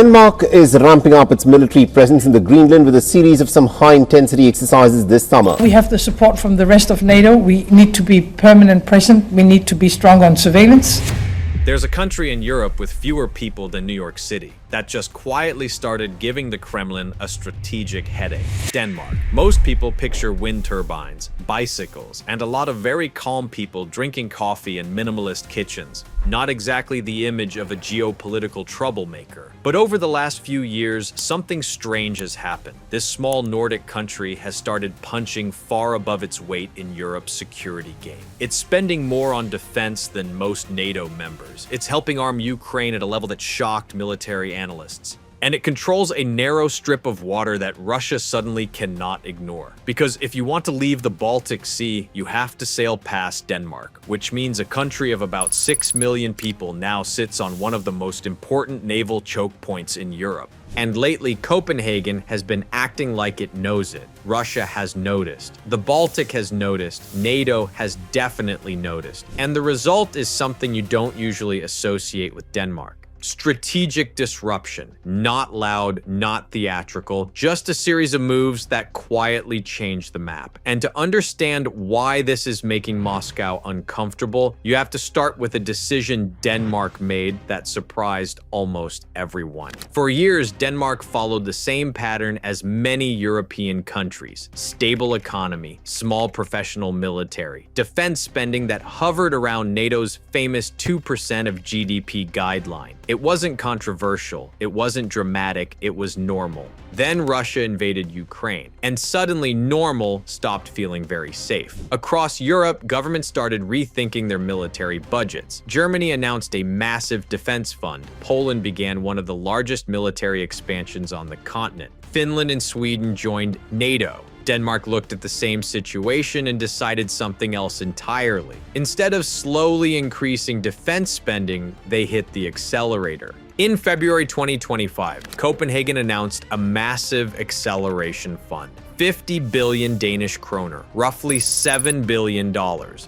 Denmark is ramping up its military presence in the Greenland with a series of some high-intensity exercises this summer. We have the support from the rest of NATO. We need to be permanent present. We need to be strong on surveillance. There's a country in Europe with fewer people than New York City that just quietly started giving the Kremlin a strategic headache: Denmark. Most people picture wind turbines, bicycles, and a lot of very calm people drinking coffee in minimalist kitchens. Not exactly the image of a geopolitical troublemaker. But over the last few years, something strange has happened. This small Nordic country has started punching far above its weight in Europe's security game. It's spending more on defense than most NATO members. It's helping arm Ukraine at a level that shocked military analysts. And it controls a narrow strip of water that Russia suddenly cannot ignore. Because if you want to leave the Baltic Sea, you have to sail past Denmark, which means a country of about 6 million people now sits on one of the most important naval choke points in Europe. And lately, Copenhagen has been acting like it knows it. Russia has noticed. The Baltic has noticed. NATO has definitely noticed. And the result is something you don't usually associate with Denmark. Strategic disruption. Not loud, not theatrical, just a series of moves that quietly change the map. And to understand why this is making Moscow uncomfortable, you have to start with a decision Denmark made that surprised almost everyone. For years, Denmark followed the same pattern as many European countries: stable economy, small professional military, defense spending that hovered around NATO's famous 2% of GDP guideline. It wasn't controversial, it wasn't dramatic, it was normal. Then Russia invaded Ukraine, and suddenly normal stopped feeling very safe. Across Europe, governments started rethinking their military budgets. Germany announced a massive defense fund. Poland began one of the largest military expansions on the continent. Finland and Sweden joined NATO. Denmark looked at the same situation and decided something else entirely. Instead of slowly increasing defense spending, they hit the accelerator. In February 2025, Copenhagen announced a massive acceleration fund. 50 billion Danish kroner, roughly $7 billion.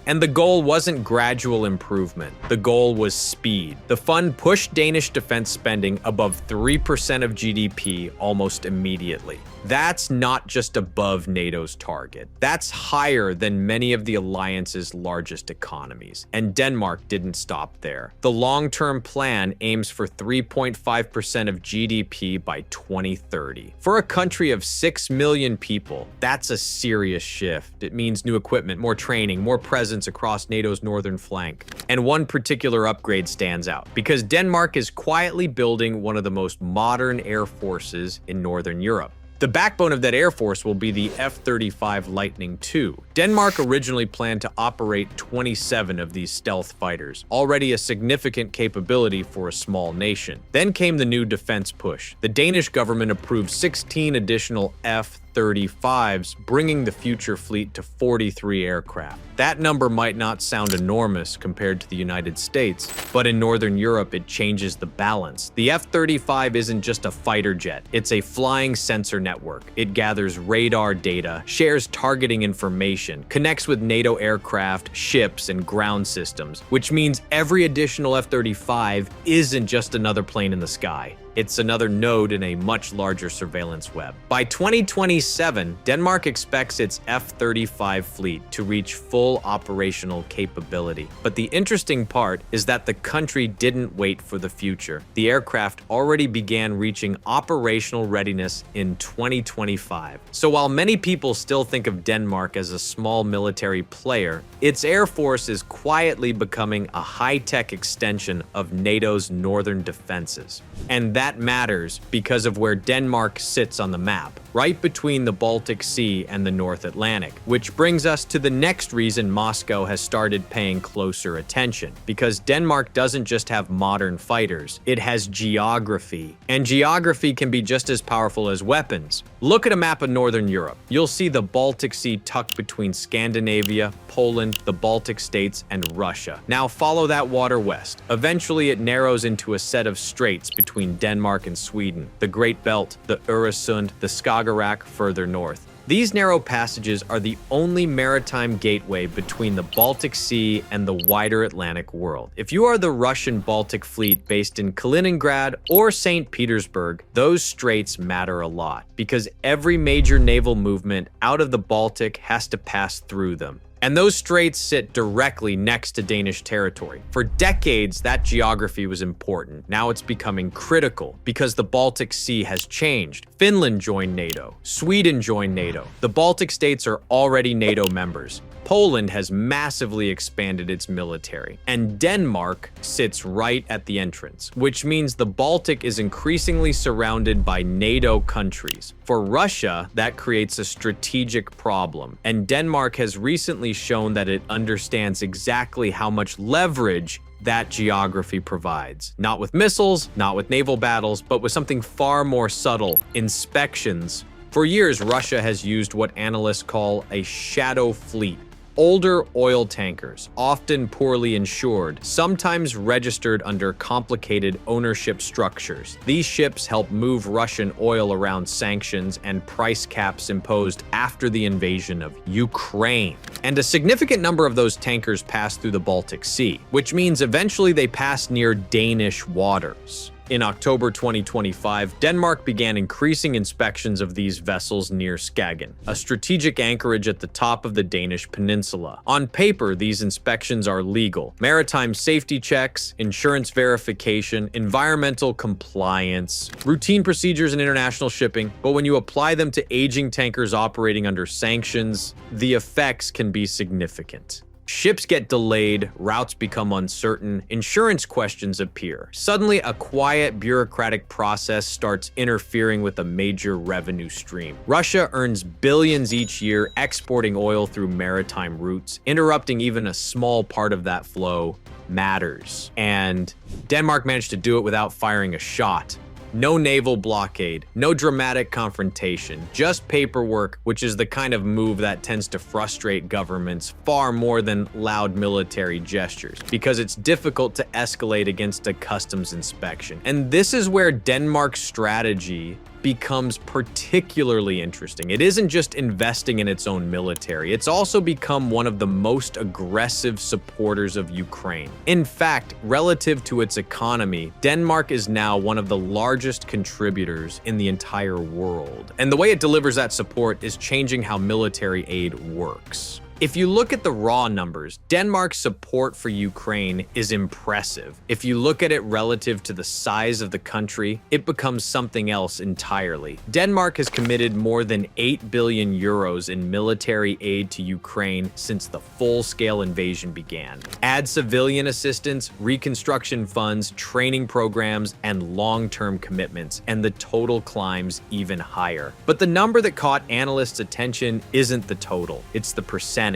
And the goal wasn't gradual improvement. The goal was speed. The fund pushed Danish defense spending above 3% of GDP almost immediately. That's not just above NATO's target. That's higher than many of the alliance's largest economies. And Denmark didn't stop there. The long-term plan aims for 3.5% of GDP by 2030. For a country of 6 million people, that's a serious shift. It means new equipment, more training, more presence across NATO's northern flank. And one particular upgrade stands out, because Denmark is quietly building one of the most modern air forces in Northern Europe. The backbone of that air force will be the F-35 Lightning II. Denmark originally planned to operate 27 of these stealth fighters, already a significant capability for a small nation. Then came the new defense push. The Danish government approved 16 additional F-35s, bringing the future fleet to 43 aircraft. That number might not sound enormous compared to the United States, but in Northern Europe it changes the balance. The F-35 isn't just a fighter jet, it's a flying sensor network. It gathers radar data, shares targeting information, connects with NATO aircraft, ships, and ground systems, which means every additional F-35 isn't just another plane in the sky. It's another node in a much larger surveillance web. By 2027, Denmark expects its F-35 fleet to reach full operational capability. But the interesting part is that the country didn't wait for the future. The aircraft already began reaching operational readiness in 2025. So while many people still think of Denmark as a small military player, its air force is quietly becoming a high-tech extension of NATO's northern defenses. And that matters because of where Denmark sits on the map, right between the Baltic Sea and the North Atlantic. Which brings us to the next reason Moscow has started paying closer attention. Because Denmark doesn't just have modern fighters, it has geography. And geography can be just as powerful as weapons. Look at a map of Northern Europe. You'll see the Baltic Sea tucked between Scandinavia, Poland, the Baltic states, and Russia. Now follow that water west. Eventually it narrows into a set of straits between Denmark and Sweden, the Great Belt, the Öresund, the Skagerrak further north. These narrow passages are the only maritime gateway between the Baltic Sea and the wider Atlantic world. If you are the Russian Baltic Fleet based in Kaliningrad or St. Petersburg, those straits matter a lot because every major naval movement out of the Baltic has to pass through them. And those straits sit directly next to Danish territory. For decades, that geography was important. Now it's becoming critical because the Baltic Sea has changed. Finland joined NATO. Sweden joined NATO. The Baltic states are already NATO members. Poland has massively expanded its military, and Denmark sits right at the entrance, which means the Baltic is increasingly surrounded by NATO countries. For Russia, that creates a strategic problem, and Denmark has recently shown that it understands exactly how much leverage that geography provides. Not with missiles, not with naval battles, but with something far more subtle: inspections. For years, Russia has used what analysts call a shadow fleet. Older oil tankers, often poorly insured, sometimes registered under complicated ownership structures. These ships help move Russian oil around sanctions and price caps imposed after the invasion of Ukraine. And a significant number of those tankers pass through the Baltic Sea, which means eventually they pass near Danish waters. In October 2025, Denmark began increasing inspections of these vessels near Skagen, a strategic anchorage at the top of the Danish peninsula. On paper, these inspections are legal: maritime safety checks, insurance verification, environmental compliance, routine procedures in international shipping. But when you apply them to aging tankers operating under sanctions, the effects can be significant. Ships get delayed, routes become uncertain, insurance questions appear. Suddenly, a quiet bureaucratic process starts interfering with a major revenue stream. Russia earns billions each year exporting oil through maritime routes. Interrupting even a small part of that flow matters. And Denmark managed to do it without firing a shot. No naval blockade, no dramatic confrontation, just paperwork, which is the kind of move that tends to frustrate governments far more than loud military gestures, because it's difficult to escalate against a customs inspection. And this is where Denmark's strategy becomes particularly interesting. It isn't just investing in its own military, it's also become one of the most aggressive supporters of Ukraine. In fact, relative to its economy, Denmark is now one of the largest contributors in the entire world. And the way it delivers that support is changing how military aid works. If you look at the raw numbers, Denmark's support for Ukraine is impressive. If you look at it relative to the size of the country, it becomes something else entirely. Denmark has committed more than 8 billion euros in military aid to Ukraine since the full-scale invasion began. Add civilian assistance, reconstruction funds, training programs, and long-term commitments, and the total climbs even higher. But the number that caught analysts' attention isn't the total, it's the percentage.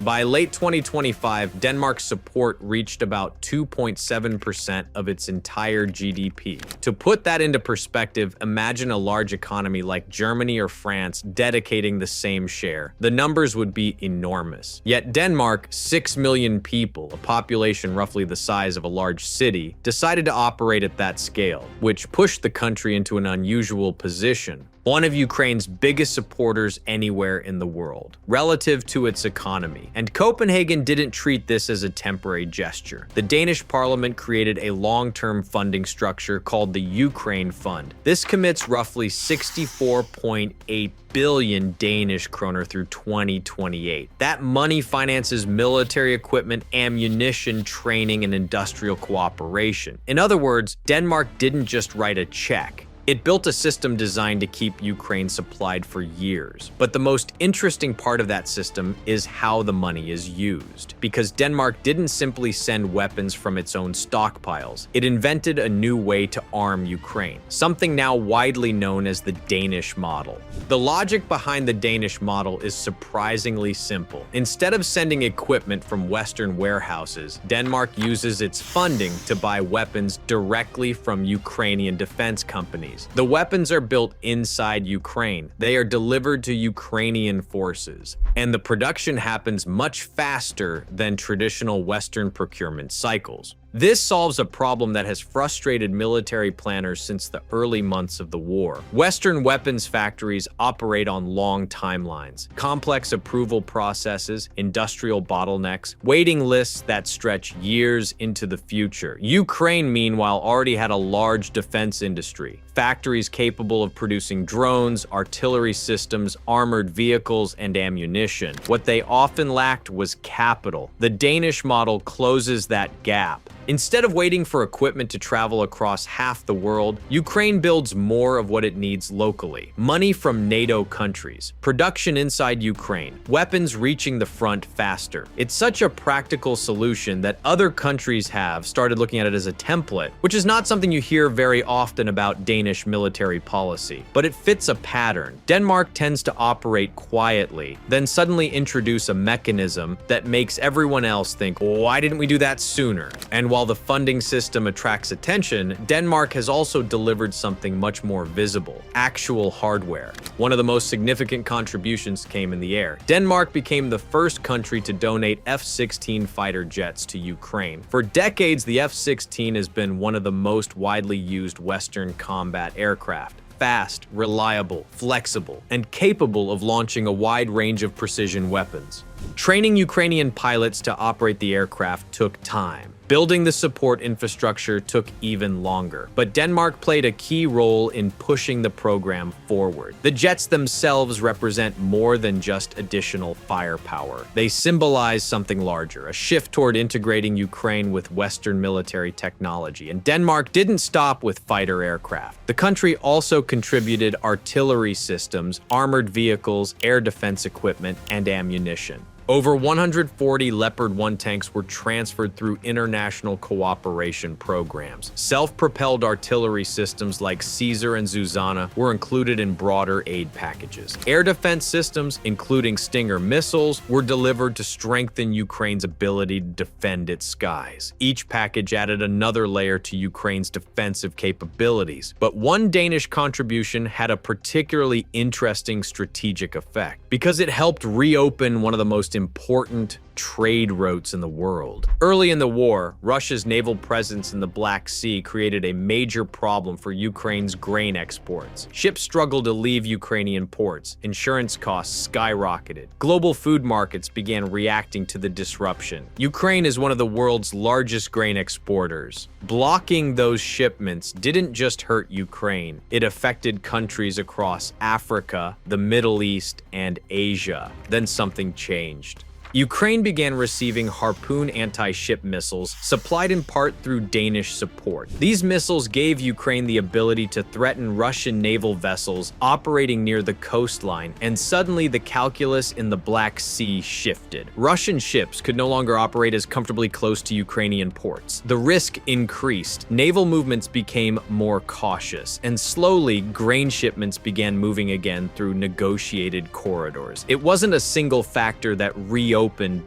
By late 2025, Denmark's support reached about 2.7% of its entire GDP. To put that into perspective, imagine a large economy like Germany or France dedicating the same share. The numbers would be enormous. Yet Denmark, 6 million people, a population roughly the size of a large city, decided to operate at that scale, which pushed the country into an unusual position. One of Ukraine's biggest supporters anywhere in the world, relative to its economy. And Copenhagen didn't treat this as a temporary gesture. The Danish parliament created a long-term funding structure called the Ukraine Fund. This commits roughly 64.8 billion Danish kroner through 2028. That money finances military equipment, ammunition, training, and industrial cooperation. In other words, Denmark didn't just write a check. It built a system designed to keep Ukraine supplied for years. But the most interesting part of that system is how the money is used. Because Denmark didn't simply send weapons from its own stockpiles. It invented a new way to arm Ukraine, something now widely known as the Danish model. The logic behind the Danish model is surprisingly simple. Instead of sending equipment from Western warehouses, Denmark uses its funding to buy weapons directly from Ukrainian defense companies. The weapons are built inside Ukraine. They are delivered to Ukrainian forces, and the production happens much faster than traditional Western procurement cycles. This solves a problem that has frustrated military planners since the early months of the war. Western weapons factories operate on long timelines, complex approval processes, industrial bottlenecks, waiting lists that stretch years into the future. Ukraine, meanwhile, already had a large defense industry. Factories capable of producing drones, artillery systems, armored vehicles, and ammunition. What they often lacked was capital. The Danish model closes that gap. Instead of waiting for equipment to travel across half the world, Ukraine builds more of what it needs locally. Money from NATO countries, production inside Ukraine, weapons reaching the front faster. It's such a practical solution that other countries have started looking at it as a template, which is not something you hear very often about Danish military policy, but it fits a pattern. Denmark tends to operate quietly, then suddenly introduce a mechanism that makes everyone else think, why didn't we do that sooner? And while the funding system attracts attention, Denmark has also delivered something much more visible: actual hardware. One of the most significant contributions came in the air. Denmark became the first country to donate F-16 fighter jets to Ukraine. For decades, the F-16 has been one of the most widely used Western combat aircraft. Fast, reliable, flexible, and capable of launching a wide range of precision weapons. Training Ukrainian pilots to operate the aircraft took time. Building the support infrastructure took even longer, but Denmark played a key role in pushing the program forward. The jets themselves represent more than just additional firepower. They symbolize something larger, a shift toward integrating Ukraine with Western military technology. And Denmark didn't stop with fighter aircraft. The country also contributed artillery systems, armored vehicles, air defense equipment, and ammunition. Over 140 Leopard 1 tanks were transferred through international cooperation programs. Self-propelled artillery systems like Caesar and Zuzana were included in broader aid packages. Air defense systems, including Stinger missiles, were delivered to strengthen Ukraine's ability to defend its skies. Each package added another layer to Ukraine's defensive capabilities. But one Danish contribution had a particularly interesting strategic effect, because it helped reopen one of the most important trade routes in the world. Early in the war, Russia's naval presence in the Black Sea created a major problem for Ukraine's grain exports. Ships struggled to leave Ukrainian ports. Insurance costs skyrocketed. Global food markets began reacting to the disruption. Ukraine is one of the world's largest grain exporters. Blocking those shipments didn't just hurt Ukraine. It affected countries across Africa, the Middle East, and Asia. Then something changed. Ukraine began receiving Harpoon anti-ship missiles, supplied in part through Danish support. These missiles gave Ukraine the ability to threaten Russian naval vessels operating near the coastline, and suddenly the calculus in the Black Sea shifted. Russian ships could no longer operate as comfortably close to Ukrainian ports. The risk increased. Naval movements became more cautious, and slowly grain shipments began moving again through negotiated corridors. It wasn't a single factor that reopened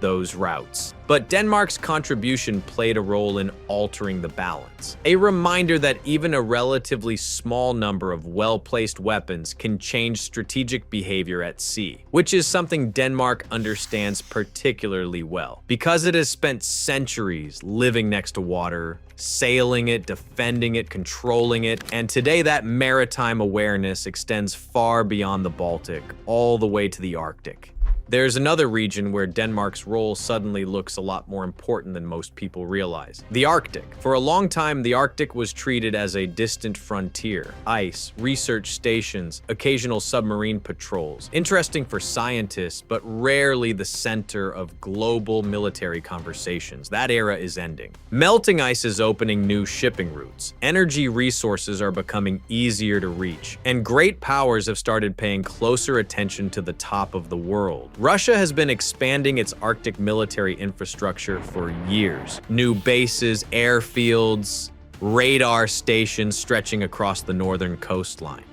those routes, but Denmark's contribution played a role in altering the balance. A reminder that even a relatively small number of well-placed weapons can change strategic behavior at sea, which is something Denmark understands particularly well, because it has spent centuries living next to water, sailing it, defending it, controlling it, and today that maritime awareness extends far beyond the Baltic, all the way to the Arctic. There's another region where Denmark's role suddenly looks a lot more important than most people realize: the Arctic. For a long time, the Arctic was treated as a distant frontier. Ice, research stations, occasional submarine patrols. Interesting for scientists, but rarely the center of global military conversations. That era is ending. Melting ice is opening new shipping routes. Energy resources are becoming easier to reach, and great powers have started paying closer attention to the top of the world. Russia has been expanding its Arctic military infrastructure for years. New bases, airfields, radar stations stretching across the northern coastline.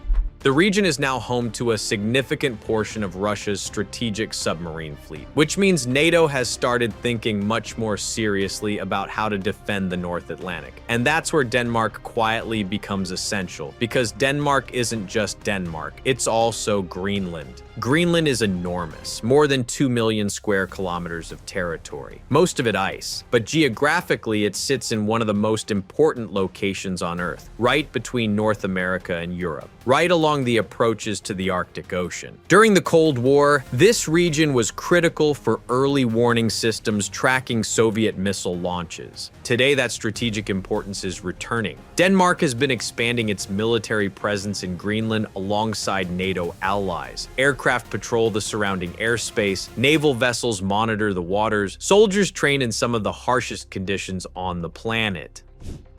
The region is now home to a significant portion of Russia's strategic submarine fleet, which means NATO has started thinking much more seriously about how to defend the North Atlantic. And that's where Denmark quietly becomes essential, because Denmark isn't just Denmark, it's also Greenland. Greenland is enormous, more than 2 million square kilometers of territory, most of it ice. But geographically, it sits in one of the most important locations on Earth, right between North America and Europe, right along the approaches to the Arctic Ocean. During the Cold War, this region was critical for early warning systems tracking Soviet missile launches. Today, that strategic importance is returning. Denmark has been expanding its military presence in Greenland alongside NATO allies. Aircraft patrol the surrounding airspace, naval vessels monitor the waters, soldiers train in some of the harshest conditions on the planet.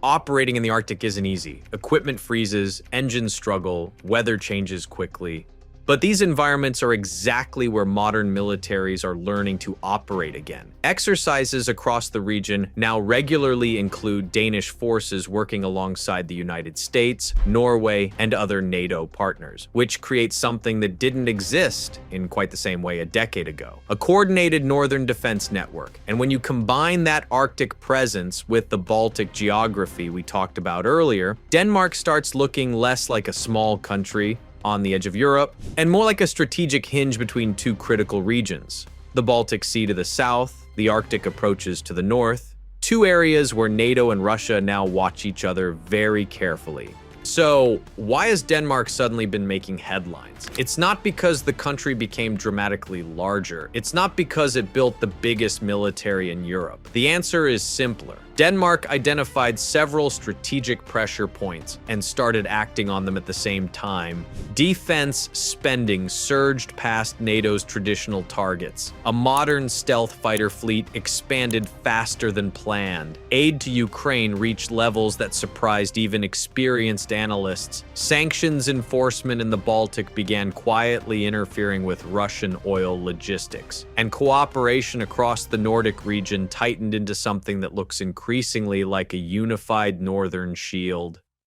Operating in the Arctic isn't easy. Equipment freezes, engines struggle, weather changes quickly. But these environments are exactly where modern militaries are learning to operate again. Exercises across the region now regularly include Danish forces working alongside the United States, Norway, and other NATO partners, which creates something that didn't exist in quite the same way a decade ago. A coordinated northern defense network. And when you combine that Arctic presence with the Baltic geography we talked about earlier, Denmark starts looking less like a small country on the edge of Europe, and more like a strategic hinge between two critical regions. The Baltic Sea to the south, the Arctic approaches to the north, two areas where NATO and Russia now watch each other very carefully. So, why has Denmark suddenly been making headlines? It's not because the country became dramatically larger. It's not because it built the biggest military in Europe. The answer is simpler. Denmark identified several strategic pressure points and started acting on them at the same time. Defense spending surged past NATO's traditional targets. A modern stealth fighter fleet expanded faster than planned. Aid to Ukraine reached levels that surprised even experienced analysts. Sanctions enforcement in the Baltic began quietly interfering with Russian oil logistics. And cooperation across the Nordic region tightened into something that looks increasingly like a unified northern shield.